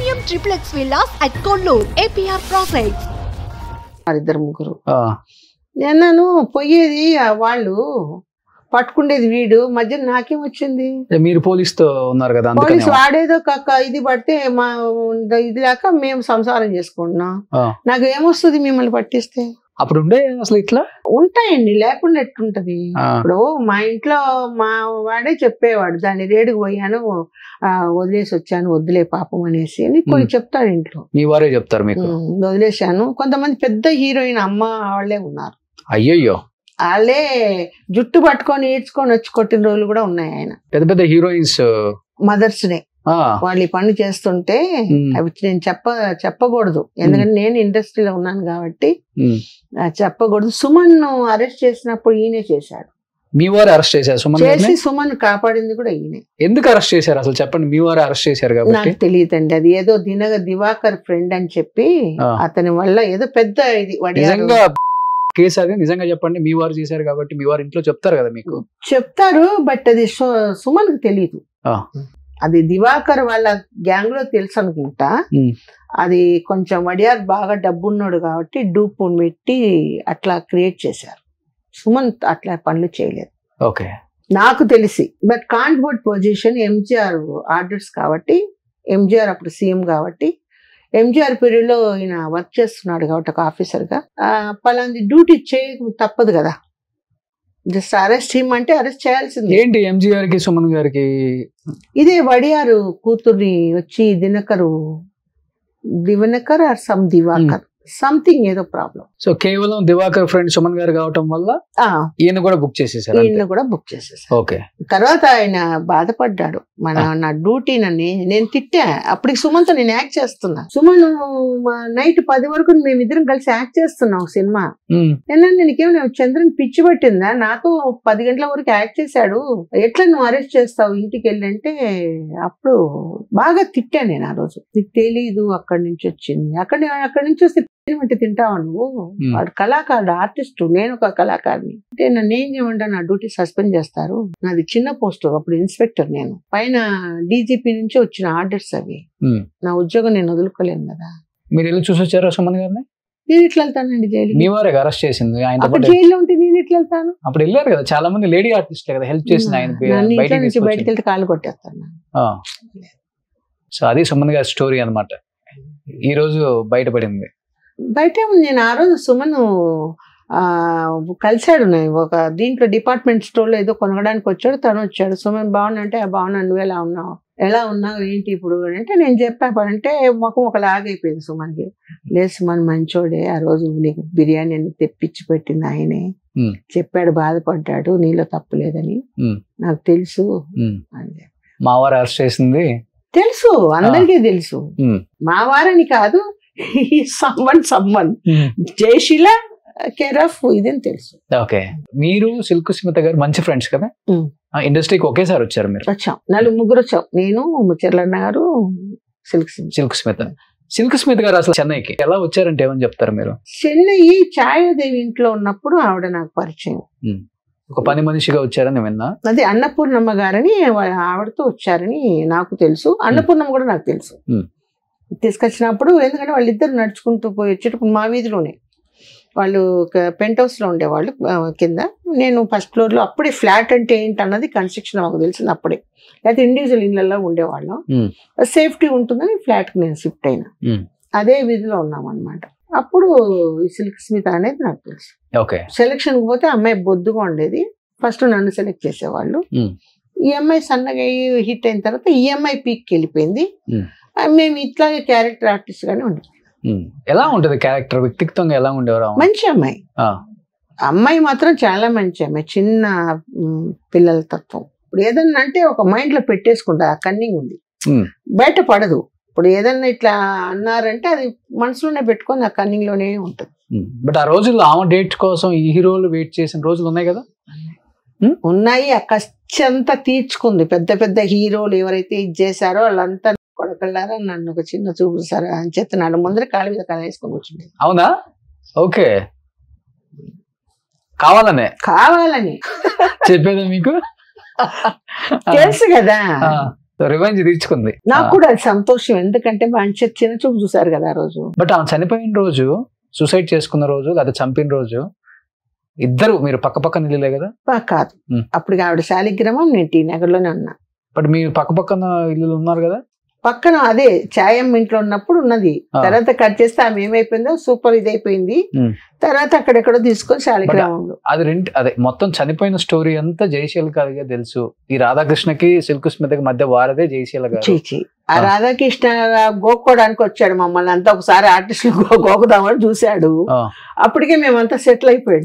Premium triplex villas at Kollur, APR Projects. ఇద్దరు ముగ్గురు నేను పోయేది వాళ్ళు పట్టుకుండేది వీడు మధ్య నాకేం వచ్చింది. మీరు పోలీసుతో ఉన్నారు కదా, పోలీసు వాడేదో ఇది పడితే మా ఇది లేక మేము సంసారం చేసుకుంటున్నాం. నాకు ఏమొస్తుంది మిమ్మల్ని పట్టిస్తే? అప్పుడు ఉండే అసలు ఇట్లా ఉంటాయండి, లేకుండా ఎట్టుంటది. ఇప్పుడు మా ఇంట్లో మా వాడే చెప్పేవాడు, దాన్ని రేడుకు పోయాను వదిలేసి వచ్చాను, వద్దులే పాపం అనేసి అని కొన్ని చెప్తాడు ఇంట్లో. మీ వారే చెప్తారు మీకు? వదిలేశాను. కొంతమంది పెద్ద హీరోయిన్ అమ్మ వాళ్ళే ఉన్నారు. అయ్యయ్యో, వాళ్ళే జుట్టు పట్టుకొని ఈడ్చుకొని వచ్చి కొట్టిన రోజులు కూడా ఉన్నాయి. ఆయన పెద్ద పెద్ద హీరోయిన్స్ మదర్స్ డే వాళ్ళు ఈ పని చేస్తుంటే అవి నేను చెప్పకూడదు, ఎందుకంటే నేను ఇండస్ట్రీలో ఉన్నాను కాబట్టి చెప్పకూడదు. సుమన్ అరెస్ట్ చేసినప్పుడు ఈయనే చేశాడు. మీ వారు అరెస్ట్ చేశారు? చేసి సుమన్ కాపాడింది కూడా ఈయనే. ఎందుకు అరెస్ట్ చేశారు అసలు చెప్పండి? మీ వారు అరెస్ట్ చేశారు కాబట్టి నాకు తెలియదండి. అది ఏదో దివాకర్ ఫ్రెండ్ అని చెప్పి అతని వల్ల ఏదో పెద్ద ఇది నిజంగా కేసు అది నిజంగా చెప్పండి. మీ వారు చేశారు కాబట్టి మీ వారు ఇంట్లో చెప్తారు కదా, మీకు చెప్తారు. బట్ అది సుమన్ కి తెలియదు. అది దివాకర్ వాళ్ళ గ్యాంగ్ లో తెలుసు అనుకుంటా. అది కొంచెం వడియార్ బాగా డబ్బున్నాడు కాబట్టి డూపు పెట్టి అట్లా క్రియేట్ చేశారు. సుమన్ అట్లా పనులు చేయలేదు ఓకే నాకు తెలిసి. బట్ కాంట్బోర్డ్ పొజిషన్ ఎంజీఆర్ ఆర్డర్స్ కాబట్టి, ఎంజీఆర్ అప్పుడు సీఎం కాబట్టి, ఎంజీఆర్ పీరియడ్ లో ఈయన వర్క్ చేస్తున్నాడు కాబట్టి ఒక ఆఫీసర్ గా పలాంటి డ్యూటీ చేయ తప్పదు కదా. జస్ట్ అరెస్ట్ అంటే అరెస్ట్ చేయాల్సింది. ఏంటి ఎంజీఆర్ కి సుమన్ గారికి? ఇదే వడియారు కూతుర్ని వచ్చి Dinakar or some Divakar something ఏదో ప్రాబ్లం. సో కేవలం దివాకర్ ఫ్రెండ్ సుమన్ గారు కావటం వల్ల ఈయన కూడా బుక్ చేసేసారు. ఈయన కూడా బుక్ చేసేసారు. ఓకే. తర్వాత ఆయన బాధపడ్డాడు. నా డ్యూటీ నేను తిట్టా. అప్పటికి సుమన్తో నేను యాక్ట్ చేస్తున్నా. సుమన్ నైట్ 10 వరకు మేమిద్దరం కలిసి యాక్ట్ చేస్తున్నాం సినిమా. నీకేమైనా చంద్రన్ పిచ్చి పట్టిందా? నాతో 10 గంటల వరకు యాక్ట్ చేశాడు, ఎట్లా నువ్వు అరెస్ట్ చేస్తావు ఇంటికి వెళ్ళి అంటే అప్పుడు బాగా తిట్టా నేను ఆ రోజు. నీకు తెలీదు అక్కడి నుంచి వచ్చింది, అక్కడి నుంచి వస్తే అంటే తింటావా నువ్వు? వాడు కళాకారుడు, ఆర్టిస్టు, నేను ఒక కళాకారిని అంటే నన్ను ఏం చేయమంటా, నా డ్యూటీ సస్పెండ్ చేస్తారు. నాది చిన్న పోస్ట్, అప్పుడు ఇన్స్పెక్టర్, నేను పైన డీజీపీ నుంచి వచ్చిన ఆర్డర్స్ అవి. నా ఉద్యోగం నేను వదులుకోలేను కదా. మీరు వెళ్ళి చూసి వచ్చారా సుమన్ గారిని? నేను ఇట్లా వెళ్తానండి జైలు. మీ వారే అరెస్ట్ చేసింది? జైల్లో ఉంటే నేను ఇట్లా వెళ్తాను. అప్పుడు వెళ్ళారు కదా చాలా మంది లేడీ ఆర్టిస్టులు కదా హెల్ప్ చేసింది ఆయన. బయటకు వెళ్తే కాలు కొట్టేస్తాను. సో అది సుమన్ గారి స్టోరీ అనమాట. ఈ రోజు బయటపడింది. బయట నేను ఆ రోజు సుమన్ కలిశాడు. ఒక దీంట్లో డిపార్ట్మెంట్ స్టోర్ లో ఏదో కొనగడానికి వచ్చాడు, తను వచ్చాడు. సుమన్ బాగున్నా అంటే బాగున్నా, నువ్వు ఎలా ఉన్నావు ఏంటి ఇప్పుడు అంటే నేను చెప్పానంటే ముఖం ఒకలాగైపోయింది సుమన్కి. లేదు సుమన్ మంచోడే, ఆ రోజు నీకు బిర్యానీ అని తెప్పించి పెట్టింది ఆయనే, చెప్పాడు, బాధపడ్డాడు, నీలో తప్పు లేదని నాకు తెలుసు అని. మా వారు అరెస్ట్ చేసింది తెలుసు, అందరికీ తెలుసు. మా వారని కాదు, సమ్మన్ జయశీల కేర్ ఆఫ్ ఇదని తెలుసు. ఓకే. మీరు సిల్క్ స్మిత గారు మంచి ఫ్రెండ్స్ కదా, ఇండస్ట్రీకి ఒకేసారి వచ్చారు మీరు? వచ్చాం, ముగ్గురు వచ్చాం. నేను, ముచ్చర్లన్న గారు, సిల్క్ స్మిత గారు. అసలు చెన్నైకి ఎలా వచ్చారంటే ఏమని చెప్తారు మీరు? చెన్నై ఛాయాదేవి ఇంట్లో ఉన్నప్పుడు ఆవిడ నాకు పరిచయం. ఒక పని మనిషిగా వచ్చారని విన్నా. అదే అన్నపూర్ణమ్మ గారని ఆవిడతో వచ్చారని నాకు తెలుసు. అన్నపూర్ణమ్మ కూడా నాకు తెలుసు. తీసుకొచ్చినప్పుడు ఎందుకంటే వాళ్ళిద్దరు నడుచుకుంటూ పోయి వచ్చేటప్పుడు మా వీధిలోనే వాళ్ళు పెంట్ హౌస్ లో ఉండేవాళ్ళు కింద, నేను ఫస్ట్ ఫ్లోర్ లో. అప్పుడే ఫ్లాట్ అంటే ఏంటి అన్నది కన్స్ట్రక్షన్ మాకు తెలిసింది అప్పుడే. లేకపోతే ఇండివిజువల్ ఇళ్లలో ఉండేవాళ్ళం, సేఫ్టీ ఉంటుందని ఫ్లాట్ కి నేను షిఫ్ట్ అయినా. అదే వీధిలో ఉన్నాం అనమాట. అప్పుడు ఈ సిల్క్ స్మిత అనేది నాకు తెలుసు. సెలక్షన్ పోతే అమ్మాయి బొద్దుగా ఉండేది. ఫస్ట్ నన్ను సెలెక్ట్ చేసేవాళ్ళు. ఈ అమ్మాయి సన్నగా హిట్ అయిన తర్వాత ఈ అమ్మాయి పీక్కి వెళ్ళిపోయింది. మేము ఇట్లాగే క్యారెక్టర్ ఆర్టిస్ట్ గానే ఉండే. ఎలా ఉంటది క్యారెక్టర్? వ్యక్తిత్వంగా ఎలా ఉండేవారు? మంచి అమ్మాయి. అమ్మాయి మాత్రం చాలా మంచి అమ్మాయి, చిన్న పిల్లల తత్వం. ఇప్పుడు ఏదన్నా అంటే ఒక మైండ్ లో పెట్టేసుకుంటా, ఆ కన్నింగ్ ఉంది, బయట పడదు. ఇప్పుడు ఏదన్నా ఇట్లా అన్నారంటే అది మనసులోనే పెట్టుకొని ఆ కన్నింగ్ లోనే ఉంటుంది. బట్ ఆ రోజుల్లో ఆమె డేట్ కోసం ఈ హీరోలు వెయిట్ చేసిన రోజులు ఉన్నాయి కదా? ఉన్నాయి. ఆ కష్టంతా తీర్చుకుంది. పెద్ద పెద్ద హీరోలు ఎవరైతే ఇది చేశారో వాళ్ళంతా కొడకల్లారా నన్ను ఒక చిన్న చూపు సార్ అని చెప్తే నన్ను ముందర కాళ్ళ మీద కళ వేసుకొని కూర్చుంది. అవునా? ఓకే. కావాలని చెప్పేదా మీకు? తెలుసు కదా, రివెంజ్ తీర్చుకుంది. నాకు కూడా అది సంతోషం, ఎందుకంటే మంచి చిన్న చూపు చూసారు కదా ఆ రోజు. బట్ ఆమె చనిపోయిన రోజు, సూసైడ్ చేసుకున్న రోజు, లేదా చంపిన రోజు ఇద్దరు మీరు పక్క పక్కన ఇల్లులే కదా? కాదు, అప్పుడు ఆవిడ శాలిగ్రామం, నేను టీ నగర్లోనే ఉన్నా. బట్ మీరు పక్క పక్కన ఇల్లులు ఉన్నారు కదా? పక్కన అదే ఛాయం ఇంట్లో ఉన్నప్పుడు ఉన్నది. తర్వాత కట్ చేస్తే ఆమె ఏమైపోయిందో సూపర్ ఇదైపోయింది. తర్వాత అక్కడెక్కడో తీసుకొని శాలిగ్రామంలో. అది అదే మొత్తం చనిపోయిన స్టోరీ అంతా జయశీల గారిగా తెలుసు. ఈ రాధాకృష్ణకి సిల్క్ స్మితకి మధ్య వారదే జయశీల గారు. చీచి, ఆ రాధాకృష్ణ గోక్కోడానికి వచ్చాడు మమ్మల్ని అంతా. ఒకసారి ఆర్టిస్టులు గోకుదామని చూశాడు, అప్పటికే మేమంతా సెటిల్ అయిపోయాడు.